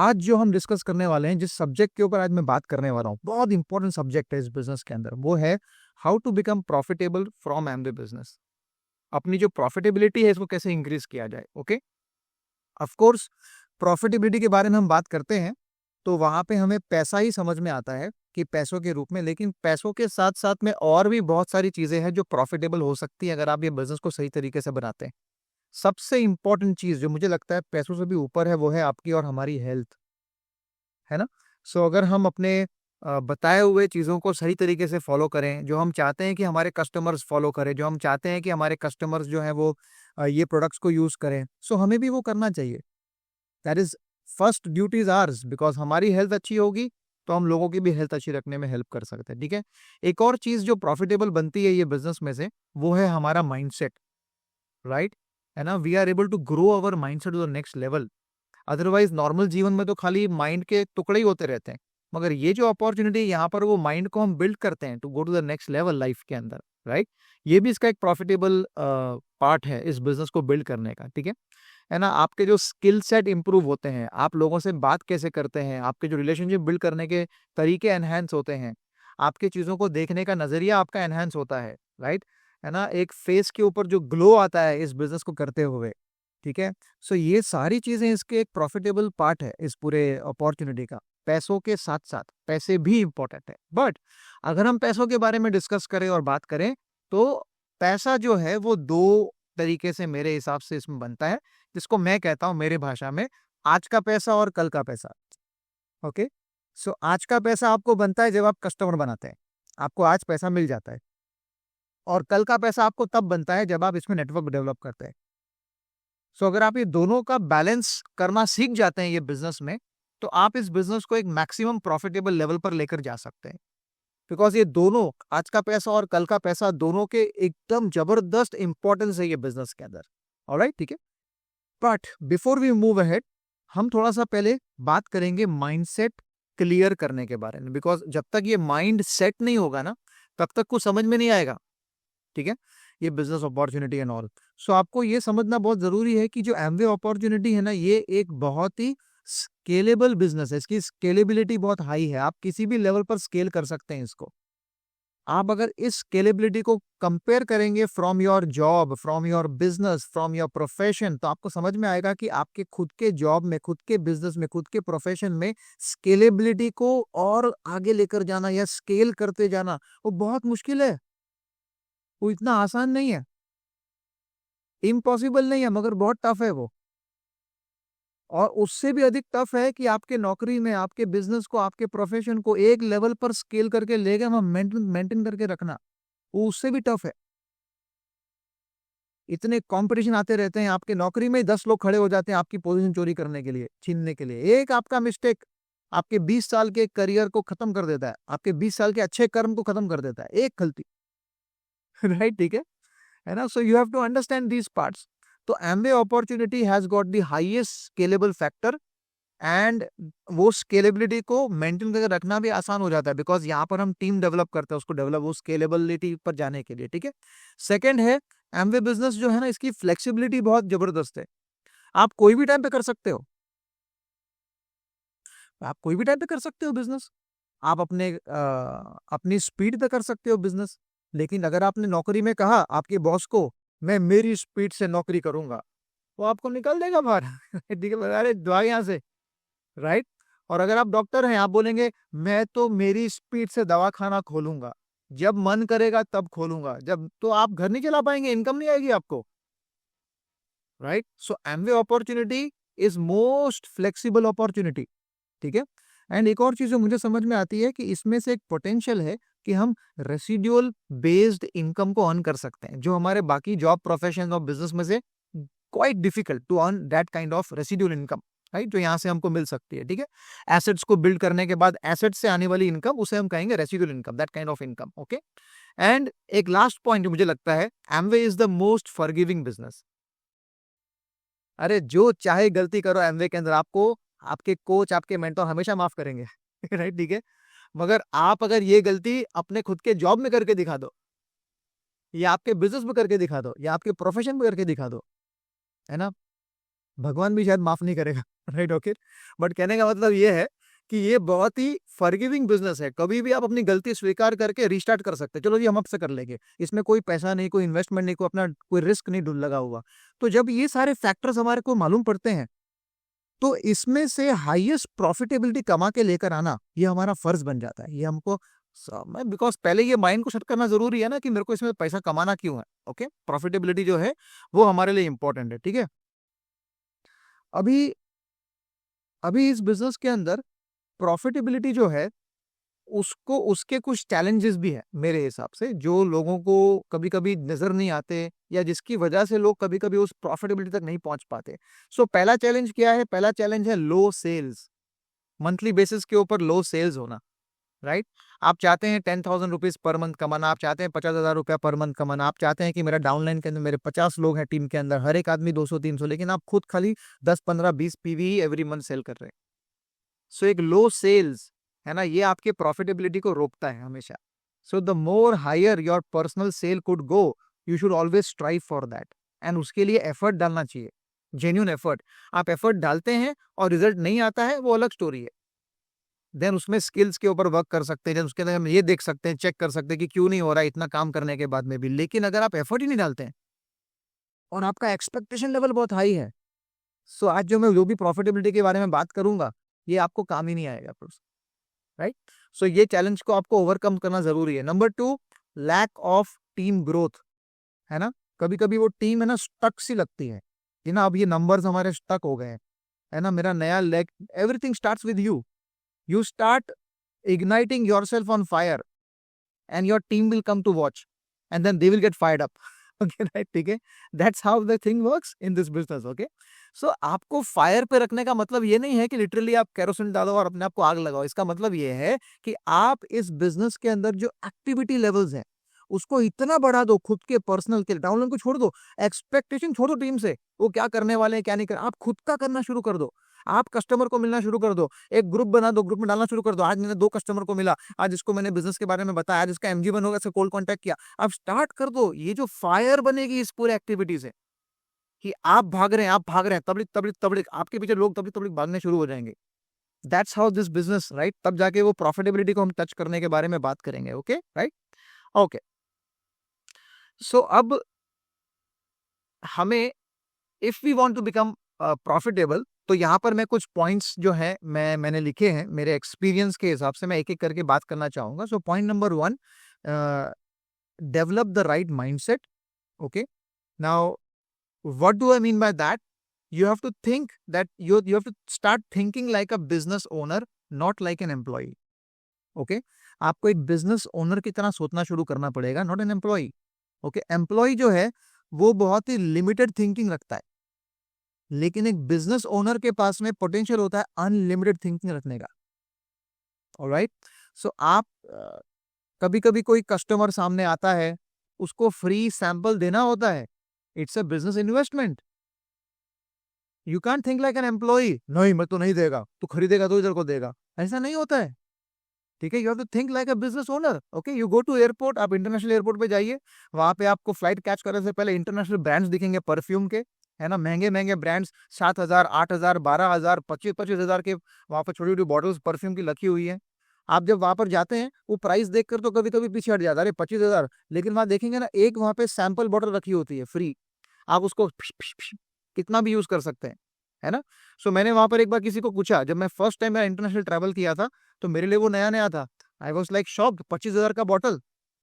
आज जो हम डिस्कस करने वाले हैं, जिस सब्जेक्ट के ऊपर आज मैं बात करने वाला हूँ, बहुत इंपॉर्टेंट सब्जेक्ट है इस बिजनेस के अंदर, वो है how to become profitable from Amway business. अपनी जो प्रॉफिटेबिलिटी है इसको कैसे इंक्रीज किया जाए। ओके, ऑफ कोर्स प्रॉफिटेबिलिटी के बारे में हम बात करते हैं तो वहां पे हमें पैसा ही समझ में आता है कि पैसों के रूप में, लेकिन पैसों के साथ साथ में और भी बहुत सारी चीजें हैं जो प्रॉफिटेबल हो सकती है अगर आप ये बिजनेस को सही तरीके से बनाते हैं। सबसे इंपॉर्टेंट चीज जो मुझे लगता है पैसों से भी ऊपर है, वो है आपकी और हमारी हेल्थ, है ना। सो अगर हम अपने बताए हुए चीज़ों को सही तरीके से फॉलो करें, जो हम चाहते हैं कि हमारे कस्टमर्स फॉलो करें, जो हम चाहते हैं कि हमारे कस्टमर्स जो हैं वो ये प्रोडक्ट्स को यूज़ करें, सो हमें भी वो करना चाहिए। That is first duty is hours, because हमारी हेल्थ अच्छी होगी तो हम लोगों की भी हेल्थ अच्छी रखने में हेल्प कर सकते हैं, ठीक है। एक और चीज़ जो प्रॉफिटेबल बनती है ये बिजनेस में से, वो है हमारा माइंडसेट, राइट। है ना, we are able to grow our mindset to the next level. Otherwise normal जीवन में तो खाली माइंड के टुकड़े ही होते रहते हैं, मगर ये जो अपॉर्चुनिटी है यहाँ पर वो माइंड को हम बिल्ड करते हैं to go to the next level life के अंदर, राइट। ये भी इसका एक प्रॉफिटेबल पार्ट है इस बिजनेस को बिल्ड करने का, ठीक है ना। आपके जो स्किल सेट इंप्रूव होते हैं, आप लोगों से बात कैसे करते हैं, आपके जो रिलेशनशिप बिल्ड करने के तरीके एनहेंस होते हैं, आपके चीज़ों को देखने का नजरिया आपका एनहेंस होता है, राइट। है ना, एक फेस के ऊपर जो ग्लो आता है इस बिजनेस को करते हुए, ठीक है। सो ये सारी चीजें इसके एक प्रॉफिटेबल पार्ट है इस पूरे अपॉर्चुनिटी का। पैसों के साथ साथ पैसे भी इंपॉर्टेंट है, बट अगर हम पैसों के बारे में डिस्कस करें और बात करें तो पैसा जो है वो दो तरीके से मेरे हिसाब से इसमें बनता है, जिसको मैं कहता हूं मेरे भाषा में आज का पैसा और कल का पैसा। ओके, सो आज का पैसा आपको बनता है जब आप कस्टमर बनाते हैं, आपको आज पैसा मिल जाता है, और कल का पैसा आपको तब बनता है जब आप इसमें नेटवर्क डेवलप करते हैं। सो अगर आप ये दोनों का बैलेंस करना सीख जाते हैं ये बिजनेस में, तो आप इस बिजनेस को एक मैक्सिमम प्रॉफिटेबल लेवल पर लेकर जा सकते हैं। बिकॉज ये दोनों, आज का पैसा और कल का पैसा, दोनों के एकदम जबरदस्त इंपॉर्टेंस है ये बिजनेस के अंदर। ऑलराइट, ठीक है। But before we move ahead, हम थोड़ा सा पहले बात करेंगे माइंडसेट क्लियर करने के बारे में, बिकॉज जब तक ये माइंड सेट नहीं होगा ना, तब तक कुछ समझ में नहीं आएगा, ठीक है, ये बिजनेस अपॉर्चुनिटी एंड ऑल। सो आपको ये समझना बहुत जरूरी है कि जो एमवे अपॉर्चुनिटी है ना, ये एक बहुत ही स्केलेबल बिजनेस है, इसकी स्केलेबिलिटी बहुत हाई है, आप किसी भी लेवल पर स्केल कर सकते हैं इसको। आप अगर इस स्केलेबिलिटी को कंपेयर करेंगे from your job, from your business, from your profession, तो आपको समझ में आएगा कि आपके खुद के जॉब में, खुद के बिजनेस में, खुद के प्रोफेशन में स्केलेबिलिटी को और आगे लेकर जाना या स्केल करते जाना वो बहुत मुश्किल है। वो इतना आसान नहीं है, इम्पॉसिबल नहीं है, मगर बहुत टफ है वो। और उससे भी अधिक टफ है कि आपके नौकरी में, आपके बिजनेस को, आपके प्रोफेशन को एक लेवल पर स्केल करके लेके हम मेंटेन मेंटेन करके रखना, वो उससे भी टफ है। इतने कंपटीशन आते रहते हैं, आपके नौकरी में 10 लोग खड़े हो जाते हैं आपकी पोजीशन चोरी करने के लिए, छीनने के लिए। एक आपका मिस्टेक आपके 20 साल के करियर को खत्म कर देता है, आपके 20 साल के अच्छे कर्म को खत्म कर देता है, एक गलती। राइट, ठीक है ना। So you have to understand these parts. तो Amway opportunity has got the highest scalable factor, and वो स्केलेबिलिटी को मेंटेन करके रखना भी आसान हो जाता है, बिकॉज यहाँ पर हम टीम डेवलप करते हैं उसको डेवलप, वो स्केलेबिलिटी पर जाने के लिए, ठीक है। सेकंड है, एमवे बिजनेस जो है ना, इसकी फ्लेक्सिबिलिटी बहुत जबरदस्त है। आप कोई भी टाइम पे कर सकते हो, आप कोई भी टाइम पे कर सकते हो बिजनेस। आप अपनी स्पीड पे कर सकते हो बिजनेस। लेकिन अगर आपने नौकरी में कहा आपके बॉस को, मैं मेरी स्पीड से नौकरी करूंगा, वो आपको निकल देगा बाहर। ठीक है, अरे भाग यहाँ से, राइट। और अगर आप डॉक्टर हैं, आप बोलेंगे मैं तो मेरी स्पीड से दवा खाना खोलूंगा, जब मन करेगा तब खोलूंगा, जब, तो आप घर नहीं चला पाएंगे, इनकम नहीं आएगी आपको, right. So Amway opportunity is most flexible opportunity, ठीक है। एंड एक और चीज जो मुझे समझ में आती है कि इसमें से एक पोटेंशियल है कि हम रेसिडुअल बेस्ड इनकम को अर्न कर सकते हैं, जो हमारे बाकी जॉब, प्रोफेशन और बिजनेस में से quite difficult to earn that kind of residual income, right, जो यहाँ से हमको मिल सकती है, ठीक है। एसेट्स को बिल्ड करने के बाद एसेट्स से आने वाली इनकम, उसे हम कहेंगे residual income, that kind of income, okay. And एक लास्ट पॉइंट जो मुझे लगता है, Amway is the most forgiving business. अरे जो चाहे गलती करो एमवे के अंदर, आपको आपके कोच, आपके मेंटर हमेशा माफ करेंगे। राइट, ठीक है। मगर आप अगर ये गलती अपने खुद के जॉब में करके दिखा दो, या आपके बिजनेस में करके दिखा दो, या आपके प्रोफेशन में करके दिखा दो, है ना, भगवान भी शायद माफ नहीं करेगा, राइट? ओके, बट कहने का मतलब ये है कि ये बहुत ही फॉरगिविंग बिजनेस है। कभी भी आप अपनी गलती स्वीकार करके रीस्टार्ट कर सकते हैं। चलो जी, हम अब से कर लेंगे, इसमें कोई पैसा नहीं, कोई इन्वेस्टमेंट नहीं, कोई अपना कोई रिस्क नहीं लगा हुआ। तो जब ये सारे फैक्टर्स हमारे को मालूम पड़ते हैं, तो इसमें से हाईएस्ट प्रॉफिटेबिलिटी कमा के लेकर आना ये हमारा फर्ज बन जाता है। ये हमको बिकॉज पहले ये माइंड को सेट करना जरूरी है ना कि मेरे को इसमें पैसा कमाना क्यों है। ओके, प्रॉफिटेबिलिटी जो है वो हमारे लिए इंपॉर्टेंट है। ठीक है, अभी अभी इस बिजनेस के अंदर प्रॉफिटेबिलिटी जो है उसको उसके कुछ चैलेंजेस भी है मेरे हिसाब से, जो लोगों को कभी कभी नजर नहीं आते या जिसकी वजह से लोग कभी कभी उस प्रॉफिटेबिलिटी तक नहीं पहुंच पाते। सो पहला चैलेंज क्या है? पहला चैलेंज है लो सेल्स, मंथली बेसिस के ऊपर लो सेल्स होना, राइट? आप चाहते हैं 10,000 रुपीज पर मंथ कमाना, आप चाहते हैं 50,000 रुपया पर मंथ कमाना, आप चाहते हैं कि मेरा डाउनलाइन के अंदर मेरे 50 लोग हैं टीम के अंदर, हर एक आदमी 200-300, लेकिन आप खुद खाली 10-15-20 पीवी एवरी मंथ सेल कर रहे हैं। सो एक लो सेल्स है ना, ये आपके प्रॉफिटेबिलिटी को रोकता है हमेशा। So the more higher your personal sale could go, you should always strive for that, and उसके लिए एफर्ट डालना चाहिए, जेन्यून एफर्ट। आप एफर्ट डालते हैं और रिजल्ट नहीं आता है, वो अलग स्टोरी है। देन उसमें स्किल्स के ऊपर वर्क कर सकते हैं, उसके अंदर हम ये देख सकते हैं, चेक कर सकते हैं कि क्यों नहीं हो रहा है इतना काम करने के बाद में भी। लेकिन अगर आप एफर्ट ही नहीं डालते हैं और आपका एक्सपेक्टेशन लेवल बहुत हाई है, सो आज जो भी प्रॉफिटेबिलिटी के बारे में बात करूंगा, ये आपको काम ही नहीं आएगा, राइट? सो ये चैलेंज को आपको ओवरकम करना जरूरी है। Number 2, lack of team growth, है ना? कभी कभी वो टीम है ना स्टक सी लगती है कि ना अब ये नंबर्स हमारे स्टक हो गए हैं, है ना? मेरा नया leg, everything starts with you. You start igniting yourself on fire and your team will come to watch and then they will get fired up. Okay, right? ठीक है, that's how the thing works in this business. Okay, so आपको fire पे रखने का मतलब ये नहीं है कि लिटरली आप केरोसिन डालो और अपने आप को आग लगाओ। इसका मतलब ये है कि आप इस बिजनेस के अंदर जो एक्टिविटी लेवल्स हैं उसको इतना बढ़ा दो, खुद के पर्सनल के डाउनलोड को छोड़ दो, एक्सपेक्टेशन छोड़ दो टीम से, वो क्या करने वाले हैं क्या नहीं कर, आप खुद का करना शुरू कर दो। आप कस्टमर को मिलना शुरू कर दो, एक ग्रुप बना दो, ग्रुप में डालना शुरू कर दो, आज मैंने 2 कस्टमर को मिला, आज इसको मैंने बिजनेस के बारे में बताया, आज इसका एमजी बन होगा, इससे कॉल कांटेक्ट किया। आप स्टार्ट कर दो, ये जो फायर बनेगी इस पूरे एक्टिविटी से कि आप भाग रहे हैं, आप भाग रहे हैं, तबलिक तबलिक तबलिक, आपके पीछे लोग तबलिक तबलिक भागने शुरू हो जाएंगे। That's how this business, right? तब जाके वो प्रॉफिटेबिलिटी को हम टच करने के बारे में बात करेंगे। Okay, right? ओके, सो अब हमें if we want to become profitable, तो यहाँ पर मैं कुछ पॉइंट्स जो है मैंने लिखे हैं मेरे एक्सपीरियंस के हिसाब से, मैं एक एक करके बात करना चाहूंगा। So point number 1, develop the right mindset. Okay, now what do I mean by that? You have to think that you have to start thinking like a business owner, not like an employee. Okay, आपको एक business owner की तरह सोचना शुरू करना पड़ेगा, not an employee. Okay, employ जो है वो बहुत ही लिमिटेड थिंकिंग रखता है, लेकिन एक बिजनेस ओनर के पास में पोटेंशियल होता है अनलिमिटेड थिंकिंग रखने का। ऑलराइट, सो आप कभी कभी कोई कस्टमर सामने आता है, उसको फ्री सैंपल देना होता है, it's a business investment. You can think like an employee, नहीं मैं तो नहीं देगा, तू खरीदेगा तो इधर को देगा, ऐसा नहीं होता है। ठीक है, you have to think like a business owner. Okay, you go to airport, आप इंटरनेशनल एयरपोर्ट पे जाइए, वहां पे आपको फ्लाइट कैच करने से पहले इंटरनेशनल ब्रांड्स दिखेंगे परफ्यूम के, है ना? महंगे महंगे ब्रांड्स, 7,000, 8,000, 12,000, 25,000 के वहां पर छोटी छोटी बॉटल्स परफ्यूम की रखी हुई है। आप जब वहां पर जाते हैं, वो प्राइस देखकर तो कभी कभी पीछे हट जाता है, अरे 25,000, लेकिन वहां देखेंगे ना, एक वहां पे सैंपल बॉटल रखी होती है फ्री, आप उसको कितना भी यूज कर सकते हैं, है ना? सो मैंने वहां पर एक बार किसी को पूछा, जब मैं फर्स्ट टाइम इंटरनेशनल ट्रैवल किया था, तो मेरे लिए वो नया नया था। आई वॉज लाइक शॉक्ड, 25,000 का बॉटल,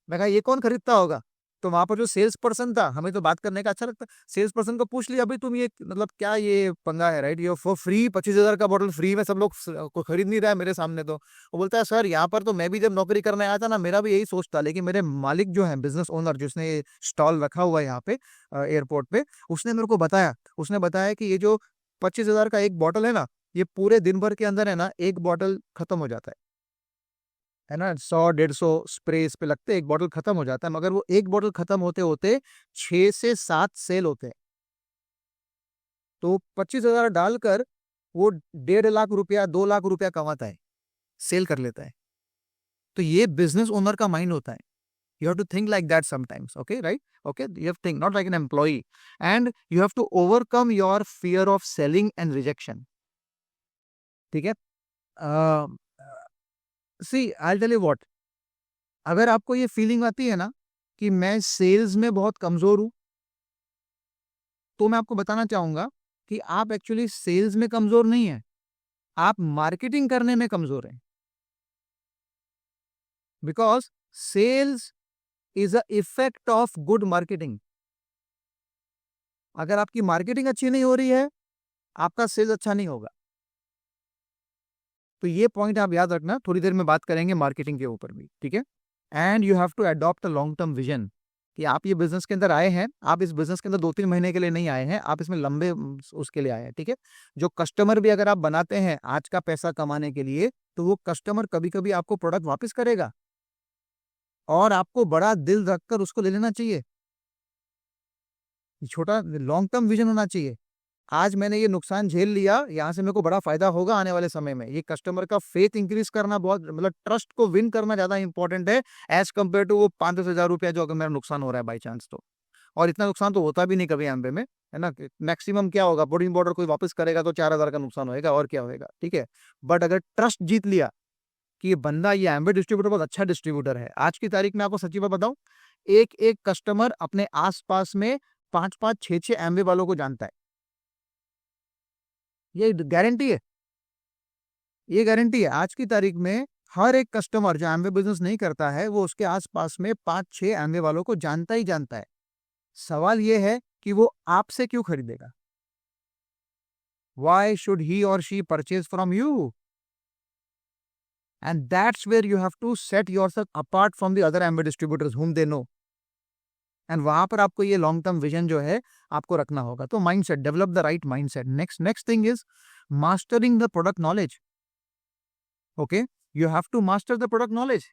मैं कहा ये कौन खरीदता होगा? तो वहां पर जो सेल्स पर्सन था, हमें तो बात करने का अच्छा लगता, सेल्स पर्सन को पूछ लिया, अभी तुम ये मतलब क्या ये पंगा है, राइट? ये फॉर फ्री 25,000 का बॉटल फ्री में सब लोग को खरीद नहीं रहा है मेरे सामने। तो वो बोलता है सर, यहाँ पर तो मैं भी जब नौकरी करने आया था ना, मेरा भी यही सोच था, लेकिन मेरे मालिक जो है बिजनेस ओनर, जिसने ये स्टॉल रखा हुआ है यहाँ पे एयरपोर्ट पे, उसने मेरे को बताया, उसने बताया कि ये जो 25,000 का एक बॉटल है ना, ये पूरे दिन भर के अंदर है ना, एक बॉटल खत्म हो जाता है ना? 100-150 स्प्रे इस पे लगते, एक बॉटल खत्म हो जाता है, मगर वो एक बॉटल खत्म होते होते 6 से 7 सेल होते हैं। तो 25,000 डालकर वो 1.5 लाख रुपया, 2 लाख रुपया कमाता है, सेल कर लेता है। तो ये बिजनेस ओनर का माइंड होता है। You have to think like that sometimes, okay, right? Okay, you have to think not like an employee, and you have to overcome your fear of selling and rejection. ठीक है? सी I tell you what, अगर आपको ये feeling आती है ना कि मैं सेल्स में बहुत कमजोर हूं, तो मैं आपको बताना चाहूंगा कि आप एक्चुअली सेल्स में कमजोर नहीं है, आप मार्केटिंग करने में कमजोर हैं। Because sales is a effect of good marketing. अगर आपकी मार्केटिंग अच्छी नहीं हो रही है, आपका सेल्स अच्छा नहीं होगा। तो ये पॉइंट आप याद रखना, थोड़ी देर में बात करेंगे मार्केटिंग के ऊपर भी, ठीक है? And you have to adopt a long term vision, कि आप ये बिजनेस के अंदर आए हैं, आप इस बिजनेस के अंदर 2-3 महीने के लिए नहीं आए हैं, आप इसमें लंबे उसके लिए आए हैं, ठीक है? जो कस्टमर भी अगर आप बनाते हैं आज का पैसा कमाने के लिए, तो वो कस्टमर कभी कभी आपको प्रोडक्ट वापस करेगा, और आपको बड़ा दिल रखकर उसको ले लेना चाहिए। छोटा लॉन्ग टर्म विजन होना चाहिए। आज मैंने ये नुकसान झेल लिया, यहाँ से मेरे को बड़ा फायदा होगा आने वाले समय में। ये कस्टमर का फेथ इंक्रीज करना, बहुत मतलब ट्रस्ट को विन करना ज्यादा इंपॉर्टेंट है एज कम्पेयर टू वो 5-10 हज़ार रुपया जो अगर मेरा नुकसान हो रहा है बाई चांस तो। और इतना नुकसान तो होता भी नहीं कभी एमबे में, है ना? मैक्सिमम क्या होगा, बोर्डिंग बॉर्डर कोई वापस करेगा तो 4,000 का नुकसान होगा, और क्या होगा, ठीक है? बट अगर ट्रस्ट जीत लिया कि ये बंदा, ये एमबे डिस्ट्रीब्यूटर बहुत अच्छा डिस्ट्रीब्यूटर है, आज की तारीख में आपको सच्ची बात बताऊं, एक एक कस्टमर अपने आसपास में 5-5, 6-6 एमबे वालों को जानता है। ये गारंटी है, ये गारंटी है। आज की तारीख में हर एक कस्टमर जो एमवे बिजनेस नहीं करता है, वो उसके आसपास में 5-6 एमवे वालों को जानता ही जानता है। सवाल ये है कि वो आपसे क्यों खरीदेगा? Why should he or she purchase from you? And that's where you have to set yourself apart from the other Amway distributors whom they know. And वहां पर आपको ये लॉन्ग टर्म विजन जो है आपको रखना होगा। तो mindset, develop the right mindset. Next thing is mastering the product knowledge. Okay, you have to master the product knowledge.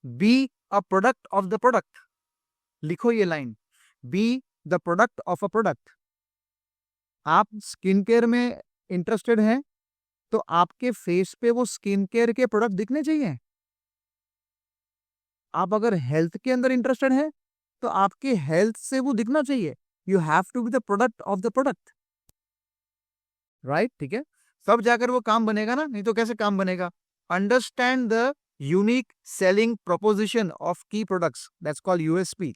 Be a product of the product. लिखो ये line, be the product of a product. आप skin care में interested हैं, तो आपके face पे वो skin care के प्रोडक्ट दिखने चाहिए। आप अगर हेल्थ के अंदर इंटरेस्टेड हैं, तो आपके हेल्थ से वो दिखना चाहिए। You have to be the product of the product, right? ठीक है, सब जाकर वो काम बनेगा ना, नहीं तो कैसे काम बनेगा? Understand the unique selling proposition of की प्रोडक्ट्स, दैट्स कॉल्ड यूएसपी।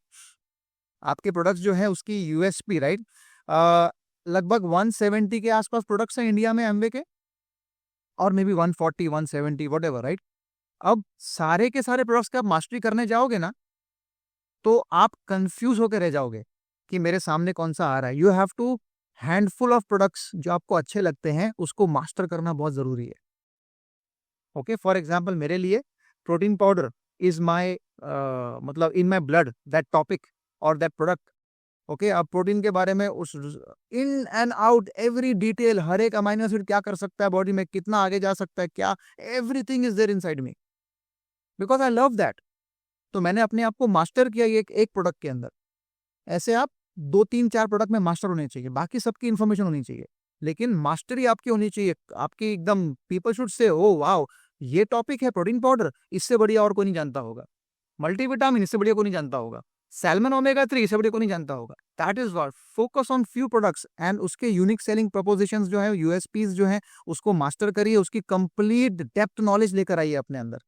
आपके प्रोडक्ट्स जो है उसकी यूएसपी, राइट? लगभग 170 के आसपास प्रोडक्ट्स हैं इंडिया में एमवे के, और मे बी 140, 170 व्हाटएवर, राइट? अब सारे के सारे प्रोडक्ट्स का आप मास्टरी करने जाओगे ना, तो आप कंफ्यूज होकर रह जाओगे कि मेरे सामने कौन सा आ रहा है। You have to handful of products जो आपको अच्छे लगते हैं उसको मास्टर करना बहुत जरूरी है। ओके, फॉर एग्जाम्पल मेरे लिए प्रोटीन पाउडर इज माई मतलब in my blood, that topic और दैट प्रोडक्ट। ओके, अब प्रोटीन के बारे में उस in and out every detail, हर एक अमाइनो एसिड क्या कर सकता है बॉडी में, कितना आगे जा सकता है, क्या, everything is there inside me, because I love that. तो मैंने अपने आप को मास्टर किया एक प्रोडक्ट के अंदर। ऐसे आप 2-3-4 प्रोडक्ट में मास्टर होने चाहिए, बाकी सबकी इंफॉर्मेशन होनी चाहिए, लेकिन मास्टरी आपकी होनी चाहिए, आपकी एकदम। People should say oh wow, ये टॉपिक है प्रोटीन पाउडर, इससे बढ़िया और कोई नहीं जानता होगा। मल्टीविटामिन, इससे बढ़िया कोई नहीं जानता होगा। सैल्मन ओमेगा 3, इससे बढ़िया कोई नहीं जानता होगा। That is what, focus on few products and उसके यूनिक सेलिंग प्रोपोजिशंस जो है, यूएसपीज जो है, उसको मास्टर करिए, उसकी कंप्लीट डेप्थ नॉलेज लेकर आइए अपने अंदर।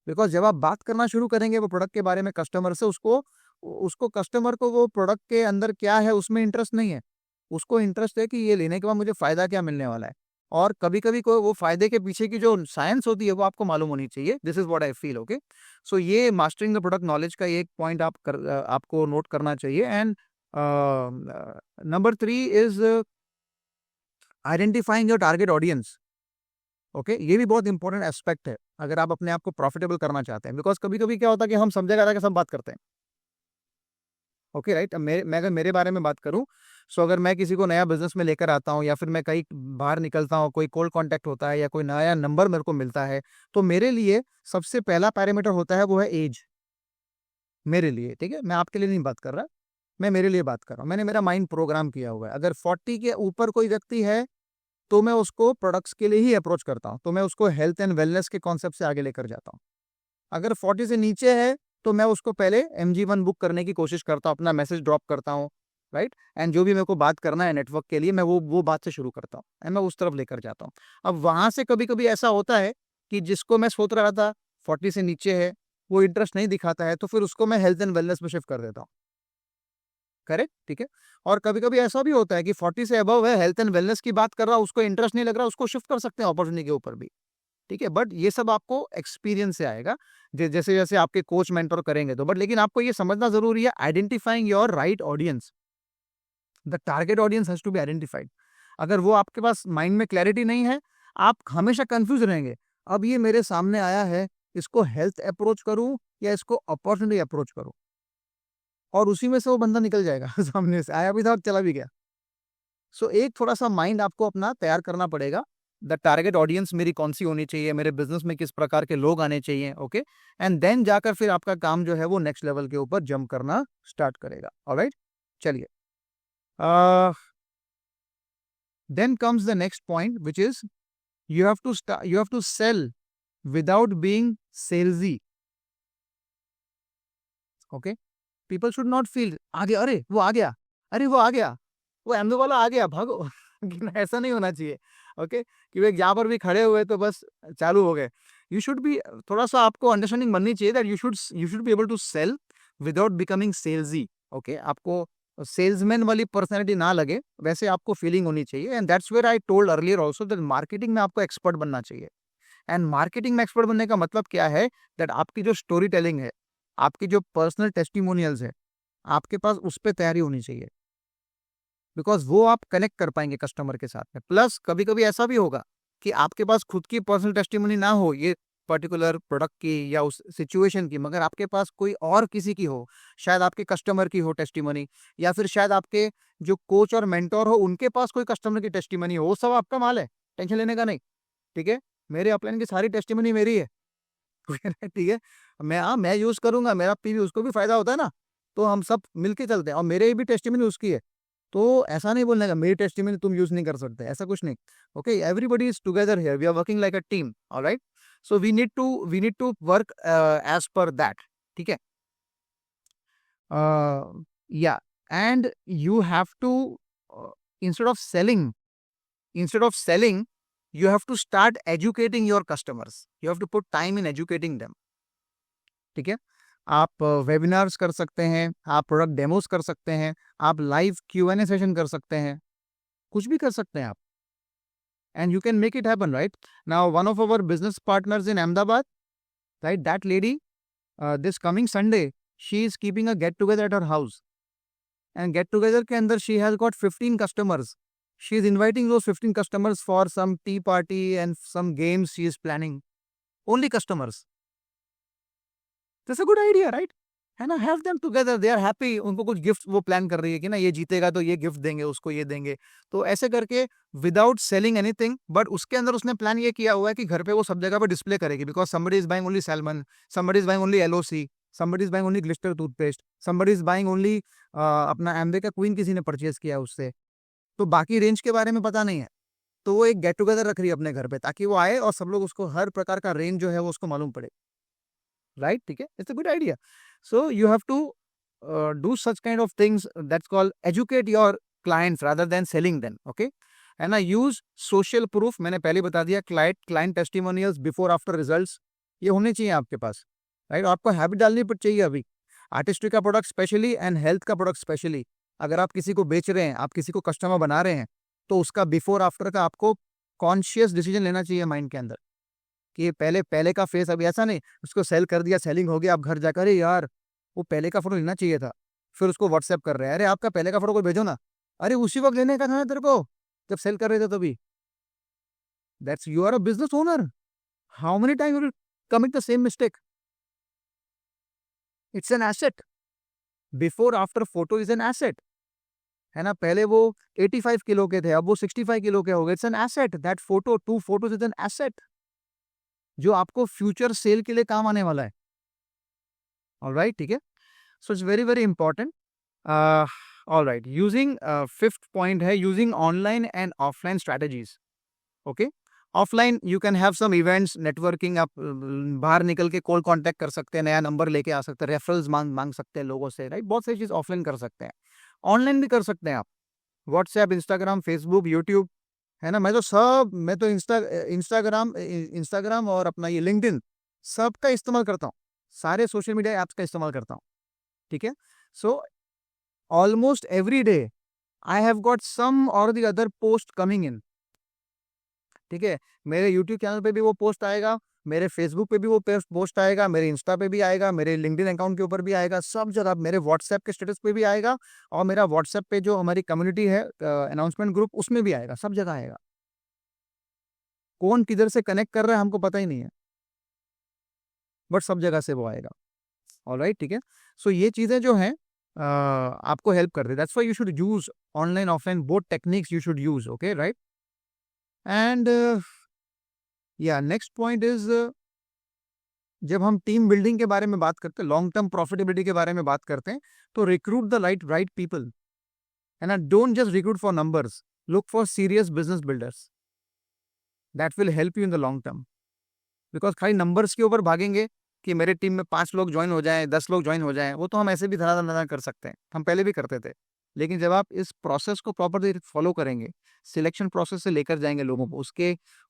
बिकॉज जब आप बात करना शुरू करेंगे वो प्रोडक्ट के बारे में कस्टमर से, उसको कस्टमर को वो प्रोडक्ट के अंदर क्या है उसमें इंटरेस्ट नहीं है। उसको इंटरेस्ट है कि ये लेने के बाद मुझे फायदा क्या मिलने वाला है, और कभी कभी कोई वो फायदे के पीछे की जो साइंस होती है वो आपको मालूम होनी चाहिए। This is what I feel. Okay, so ये मास्टरिंग द प्रोडक्ट नॉलेज का एक पॉइंट आपको नोट करना चाहिए। And number 3 is identifying your target audience. Okay, ये भी बहुत इंपॉर्टेंट एस्पेक्ट है अगर आप अपने आप को प्रॉफिटेबल करना चाहते हैं। बिकॉज कभी कभी क्या होता है कि हम सब जगह आके सब बात करते हैं। Okay, right? मैं अगर मेरे बारे में बात करूं, सो अगर मैं किसी को नया बिजनेस में लेकर आता हूं, या फिर मैं कहीं बाहर निकलता हूं, कोई कोल्ड कांटेक्ट होता है या कोई नया नंबर मेरे को मिलता है, तो मेरे लिए सबसे पहला पैरामीटर होता है वो है एज। मेरे लिए, ठीक है, मैं आपके लिए नहीं बात कर रहा, मैं मेरे लिए बात कर रहा हूँ। मैंने मेरा माइंड प्रोग्राम किया हुआ है। अगर 40 के ऊपर कोई व्यक्ति है तो मैं उसको प्रोडक्ट्स के लिए ही अप्रोच करता हूँ, तो मैं उसको हेल्थ एंड वेलनेस के कॉन्सेप्ट से आगे लेकर जाता हूँ। अगर 40 से नीचे है तो मैं उसको पहले MG1 बुक करने की कोशिश करता हूँ, अपना मैसेज ड्रॉप करता हूँ, राइट। एंड जो भी मेरे को बात करना है नेटवर्क के लिए, मैं वो बात से शुरू करता हूँ एंड मैं उस तरफ लेकर जाता हूँ। अब वहां से कभी कभी ऐसा होता है कि जिसको मैं सोच रहा था 40 से नीचे है, वो इंटरेस्ट नहीं दिखाता है, तो फिर उसको मैं हेल्थ एंड वेलनेस में शिफ्ट कर देता हूँ। करेक्ट, ठीक है। और कभी कभी ऐसा भी होता है कि 40 से अबव है, हेल्थ एंड वेलनेस की बात कर रहा, उसको इंटरेस्ट नहीं लग रहा, उसको शिफ्ट कर सकते हैं अपॉर्चुनिटी के ऊपर भी, ठीक है। बट ये सब आपको एक्सपीरियंस से आएगा, जैसे जैसे आपके कोच मेंटर करेंगे तो। बट लेकिन आपको ये समझना जरूरी है, identifying your right audience, the target audience has to be identified. अगर वो आपके पास माइंड में क्लैरिटी नहीं है, आप हमेशा कंफ्यूज रहेंगे। अब ये मेरे सामने आया है, इसको हेल्थ अप्रोच करूं या इसको अपॉर्चुनिटी अप्रोच करूं, और उसी में से वो बंदा निकल जाएगा सामने से आया भी था और चला भी गया। सो एक थोड़ा सा माइंड आपको अपना तैयार करना पड़ेगा, द टारगेट ऑडियंस मेरी कौन सी होनी चाहिए, मेरे बिजनेस में किस प्रकार के लोग आने चाहिए, ओके। एंड देन जाकर फिर आपका काम जो है वो नेक्स्ट लेवल के ऊपर जंप करना स्टार्ट करेगा। ऑलराइट, चलिए। Then comes the next point which is you have to sell without being salesy. Okay, people should not feel आ गया, अरे वो आ गया, अरे वो आ गया, वो एमओ वाला आ गया, भागो ऐसा नहीं होना चाहिए। ओके, कि वे यहाँ पर भी खड़े हुए तो बस चालू हो गए। यू शुड बी, थोड़ा सा आपको अंडरस्टैंडिंग बननी चाहिए that you should be able to sell without becoming salesy. Okay, आपको सेल्समैन वाली पर्सनैलिटी ना लगे, वैसे आपको फीलिंग होनी चाहिए। And that's where I told earlier also that marketing में आपको एक्सपर्ट बनना चाहिए। एंड मार्केटिंग में एक्सपर्ट बनने का मतलब क्या है, दैट आपकी जो स्टोरी टेलिंग है, आपकी जो पर्सनल टेस्टिमोनियल्स है, आपके पास उस पर तैयारी होनी चाहिए, बिकॉज वो आप कनेक्ट कर पाएंगे कस्टमर के साथ में। प्लस कभी कभी ऐसा भी होगा कि आपके पास खुद की पर्सनल टेस्टिमोनी ना हो ये पर्टिकुलर प्रोडक्ट की या उस सिचुएशन की, मगर आपके पास कोई और किसी की हो, शायद आपके कस्टमर की हो टेस्टिमोनी, या फिर शायद आपके जो कोच और मेंटोर हो उनके पास कोई कस्टमर की टेस्टिमोनी हो, वो सब आपका माल है, टेंशन लेने का नहीं, ठीक है। मेरे अपलाइन की सारी टेस्टिमोनी मेरी है ठीक है। मैं यूज करूंगा, मेरा पीवी उसको भी फायदा होता है ना, तो हम सब मिलके चलते हैं, और मेरे भी टेस्टिमोनी उसकी है। तो ऐसा नहीं बोलने का मेरी टेस्टिमोनी तुम यूज नहीं कर सकते, ऐसा कुछ नहीं। Okay, everybody is together here, we are working like a team. Alright, so we need to work as per that, ठीक है। Yeah, and you have to, instead of selling you have to start educating your customers. You have to put time in educating them. ठीक है, आप webinars कर सकते हैं, आप product demos कर सकते हैं, आप लाइव Q&A सेशन कर सकते हैं, कुछ भी कर सकते हैं आप, and you can make it happen, right. Now one of our business partners in Ahmedabad, right, that lady, this coming Sunday she is keeping a get together at her house, and get together के अंदर she has got 15 customers. She is inviting those 15 customers for some tea party and some games she is planning. Only customers. That's a good idea, right? है ना, have them together, they are happy. उनको कुछ gift वो plan कर रही है कि ना ये जीतेगा तो ये गिफ्ट देंगे उसको, ये देंगे, तो ऐसे करके विदाउट सेलिंग एनीथिंग, बट उसके अंदर उसने प्लान ये किया हुआ है कि घर पे वो सब जगह पे डिस्प्ले करेगी, because somebody is buying only salmon, somebody is buying only LOC, somebody is buying only Glister toothpaste, somebody is buying only अपना एम्बे का क्वीन किसी ने परचेज किया उससे, तो बाकी रेंज के बारे में पता नहीं है। तो वो एक गेट टुगेदर रख रही है अपने घर पे, ताकि वो आए और सब लोग उसको हर प्रकार का रेंज जो है वो उसको मालूम पड़े, राइट, ठीक है। It's a good idea. So you have to do such kind of things, that's called educate your clients rather than selling them. Okay, and ना यूज सोशल प्रूफ, मैंने पहले बता दिया, client testimonials, before after results, ये होने चाहिए आपके पास, right. आपको हैबिट डालनी चाहिए अभी, आर्टिस्ट्री का प्रोडक्ट स्पेशली एंड हेल्थ का प्रोडक्ट स्पेशली। अगर आप किसी को बेच रहे हैं, आप किसी को कस्टमर बना रहे हैं, तो उसका बिफोर आफ्टर का आपको कॉन्शियस डिसीजन लेना चाहिए माइंड के अंदर, कि ये पहले का फेस, अभी ऐसा नहीं उसको सेल कर दिया, सेलिंग हो गया, आप घर जाकर, अरे यार वो पहले का फोटो लेना चाहिए था, फिर उसको व्हाट्सएप कर रहे हैं, अरे आपका पहले का फोटो कोई भेजो ना, अरे उसी वक्त लेने का था ना तेरे को, जब सेल कर रहे थे तभी। That's, you are a business owner, how many time you will commit the same mistake? It's an asset, before after photo is an asset, है ना। पहले वो 85 किलो के थे, अब वो 65 किलो के हो गए, it's an asset, that photo, 2 photos is an asset, जो आपको फ्यूचर सेल के लिए काम आने वाला है। ऑलराइट, ठीक है। So it's very very important. Alright, using, fifth point है using online and offline strategies. Okay, offline you can have some events, networking, आप बाहर निकल के कॉल कांटेक्ट कर सकते हैं, नया नंबर लेके आ सकते हैं, रेफरल्स मांग मांग सकते हैं लोगों से, राइट। बहुत सारी चीज ऑफलाइन कर सकते हैं, ऑनलाइन भी कर सकते हैं आप। व्हाट्सएप, इंस्टाग्राम, फेसबुक, यूट्यूब, है ना। मैं तो इंस्टाग्राम और अपना ये लिंक्डइन सबका इस्तेमाल करता हूँ, सारे सोशल मीडिया ऐप्स का इस्तेमाल करता हूँ, ठीक है। So almost every day I have got some और the other post coming in, ठीक है। मेरे यूट्यूब चैनल पे भी वो पोस्ट आएगा, मेरे फेसबुक पे भी वो पोस्ट आएगा, मेरे इंस्टा पे भी आएगा, मेरे लिंक्डइन अकाउंट के ऊपर भी आएगा, सब जगह, मेरे व्हाट्सएप के स्टेटस पे भी आएगा, और मेरा व्हाट्सएप पे जो हमारी कम्युनिटी है, अनाउंसमेंट ग्रुप, उसमें भी आएगा, सब जगह आएगा। कौन किधर से कनेक्ट कर रहा है हमको पता ही नहीं है, बट सब जगह से वो आएगा। ऑलराइट, ठीक है। सो ये चीजें जो हैं आपको हेल्प कर रही है। That's why you should use online offline both techniques, you should use, okay, right. And या नेक्स्ट पॉइंट इज, जब हम टीम बिल्डिंग के बारे में बात करते हैं, लॉन्ग टर्म प्रॉफिटेबिलिटी के बारे में बात करते हैं, तो रिक्रूट द राइट पीपल, है ना। Don't just recruit for numbers, look for serious business builders, that will help you in the long term. Because खाली नंबर्स के ऊपर भागेंगे कि मेरे टीम में 5 लोग ज्वाइन हो जाएं, 10 लोग ज्वाइन हो जाएं, वो तो हम ऐसे भी धनाधन कर सकते हैं, हम पहले भी करते थे। लेकिन जब आप इस प्रोसेस को प्रॉपरली फॉलो करेंगे, सिलेक्शन प्रोसेस से लेकर जाएंगे लोगों को,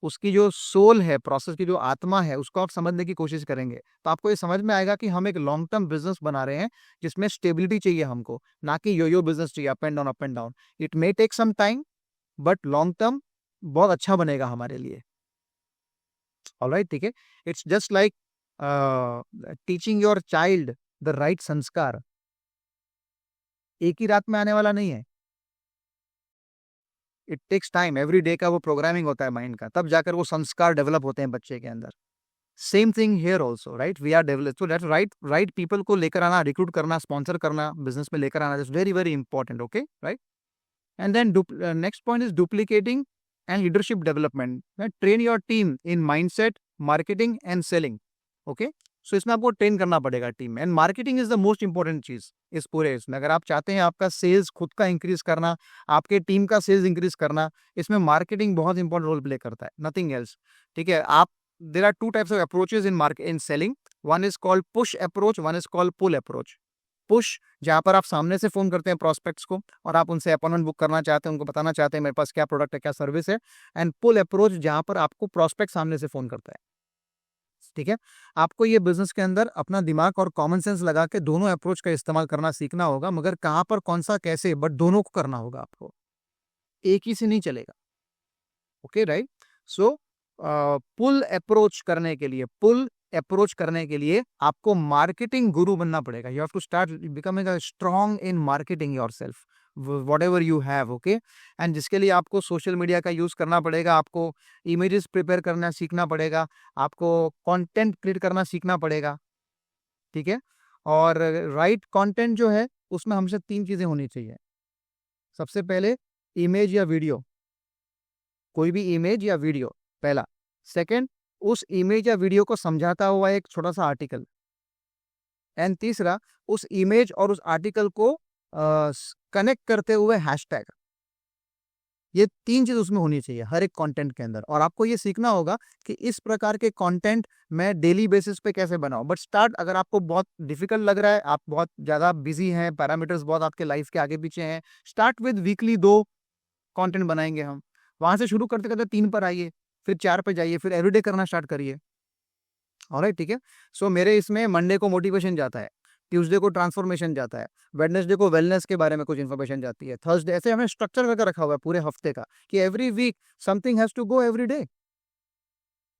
उसकी जो सोल है, प्रोसेस की जो आत्मा है, उसको आप समझने की कोशिश करेंगे, तो आपको ये समझ में आएगा कि हम एक लॉन्ग टर्म बिजनेस बना रहे हैं, जिसमें स्टेबिलिटी चाहिए हमको, ना कि यो बिजनेस चाहिए, up and down, up and down. It may take some time, but long term बहुत अच्छा बनेगा हमारे लिए। ऑलराइट, ठीक है। It's just like teaching your child the right sanskar, एक ही रात में आने वाला नहीं है, it takes time, every day का वो प्रोग्रामिंग होता है माइंड का, तब जाकर वो संस्कार डेवलप होते हैं बच्चे के अंदर। Same thing here also, right. We are develop, so that right people को लेकर आना, रिक्रूट करना, स्पॉन्सर करना, बिजनेस में लेकर आना, is very very important, okay, right. And then next point is duplicating and leadership development. Train your team in mindset, marketing and selling, okay. So इसमें आपको ट्रेन करना पड़ेगा टीम में, and marketing is the most important चीज इस पूरे इसमें। अगर आप चाहते हैं आपका सेल्स खुद का इंक्रीज करना, आपके टीम का सेल्स इंक्रीज करना, इसमें मार्केटिंग बहुत इंपॉर्टेंट रोल प्ले करता है, नथिंग एल्स, ठीक है। आप, there are 2 types of approaches in selling, one is called push approach, one is called pull approach. Push, जहां पर आप सामने से फोन करते हैं प्रोस्पेक्ट्स को, और आप उनसे अपॉइंटमेंट बुक करना चाहते हैं, उनको बताना चाहते हैं मेरे पास क्या प्रोडक्ट है, क्या सर्विस है। एंड पुल अप्रोच, जहां पर आपको प्रोस्पेक्ट सामने से फोन करता है, ठीक है। आपको ये बिजनेस के अंदर अपना दिमाग और कॉमन सेंस लगा के दोनों अप्रोच का इस्तेमाल करना सीखना होगा, मगर कहां पर कौन सा कैसे, बट दोनों को करना होगा आपको, एक ही से नहीं चलेगा, okay, right. So pull approach करने के लिए आपको मार्केटिंग गुरु बनना पड़ेगा। You have to start becoming a strong in marketing yourself, whatever you have, okay। And जिसके लिए आपको सोशल मीडिया का यूज करना पड़ेगा, आपको इमेजेस प्रिपेयर करना सीखना पड़ेगा, आपको कंटेंट क्रिएट करना सीखना पड़ेगा, ठीक है। और राइट कंटेंट जो है, उसमें हमसे 3 चीजें होनी चाहिए। सबसे पहले, इमेज या वीडियो, कोई भी इमेज या वीडियो, पहला। सेकंड, उस इमेज या वीडियो को समझाता हुआ एक छोटा सा आर्टिकल। एंड तीसरा, उस इमेज और उस आर्टिकल को कनेक्ट करते हुए हैशटैग। ये 3 चीज उसमें होनी चाहिए हर एक कंटेंट के अंदर, और आपको ये सीखना होगा कि इस प्रकार के कंटेंट मैं डेली बेसिस पे कैसे बनाऊं। बट स्टार्ट, अगर आपको बहुत डिफिकल्ट लग रहा है, आप बहुत ज्यादा बिजी हैं, पैरामीटर्स बहुत आपके लाइफ के आगे पीछे हैं, स्टार्ट विद वीकली 2 कंटेंट बनाएंगे हम, वहां से शुरू करते करते 3 पर आइए, फिर 4 पे जाइए, फिर एवरीडे करना स्टार्ट करिए। ऑलराइट, ठीक है। सो मेरे इसमें मंडे को मोटिवेशन जाता है, ट्यूसडे को ट्रांसफॉर्मेशन जाता है, वेडनेसडे को वेलनेस के बारे में कुछ इन्फॉर्मेशन जाती है, थर्सडे, ऐसे हमने स्ट्रक्चर करके रखा हुआ है पूरे हफ्ते का, कि every week something has to go every day,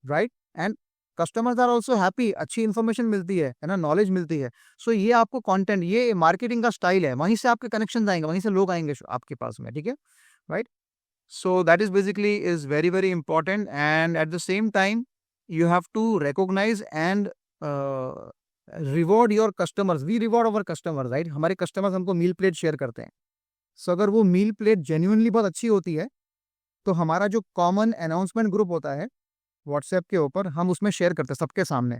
right. And customers are also happy, अच्छी इन्फॉर्मेशन मिलती है ना, नॉलेज मिलती है। सो ये आपको कंटेंट, ये मार्केटिंग का स्टाइल है, वहीं से आपके कनेक्शन आएंगे, वहीं से लोग आएंगे आपके पास में, ठीक है, right. So that is basically is very very important, and at the same time you have to recognize and reward your customers. We reward our customers, right? हमारे customers हमको मील प्लेट शेयर करते हैं। So अगर वो मील plate genuinely बहुत अच्छी होती है, तो हमारा जो कॉमन अनाउंसमेंट ग्रुप होता है व्हाट्सएप के ऊपर, हम उसमें शेयर करते हैं सबके सामने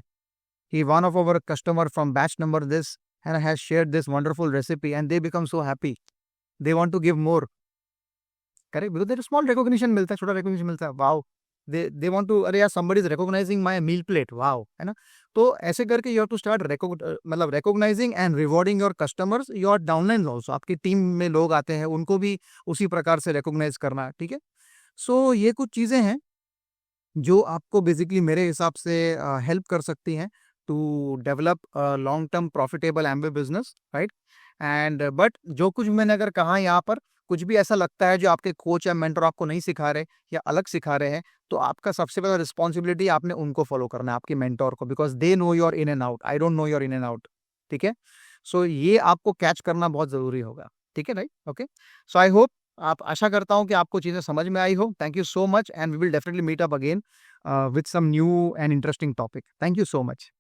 कि one of our customer from batch number this and has shared this wonderful recipe, and they become so happy, they want to give more, correct. Because there small recognition मिलता है, छोटा रिकॉग्निशन मिलता है, वाओ दे वांट टू, अरे यार somebody is recognizing my meal plate, wow, है ना? तो ऐसे करके यू हैव टू स्टार्ट मतलब recognizing and rewarding your customers, your downline also, आपकी टीम में लोग आते हैं उनको भी उसी प्रकार से रिकॉग्नाइज करना, ठीक है? सो ये कुछ चीजें हैं जो आपको बेसिकली मेरे हिसाब से हेल्प कर सकती हैं to develop long term profitable Amway business, right? And but जो कुछ मैंने अगर कहा यहाँ पर, कुछ भी ऐसा लगता है जो आपके कोच या मेंटर आपको नहीं सिखा रहे या अलग सिखा रहे हैं, तो आपका सबसे बड़ा रिस्पॉन्सिबिलिटी आपने उनको फॉलो करना है, आपके मेंटर को, because they know your in and out, I don't know your in and out, ठीक है? सो ये आपको कैच करना बहुत जरूरी होगा, ठीक है, right? Okay, so I hope, आप, आशा करता हूँ कि आपको चीजें समझ में आई हो। Thank you so much and we will definitely meet up again with some new and interesting topic. Thank you so much.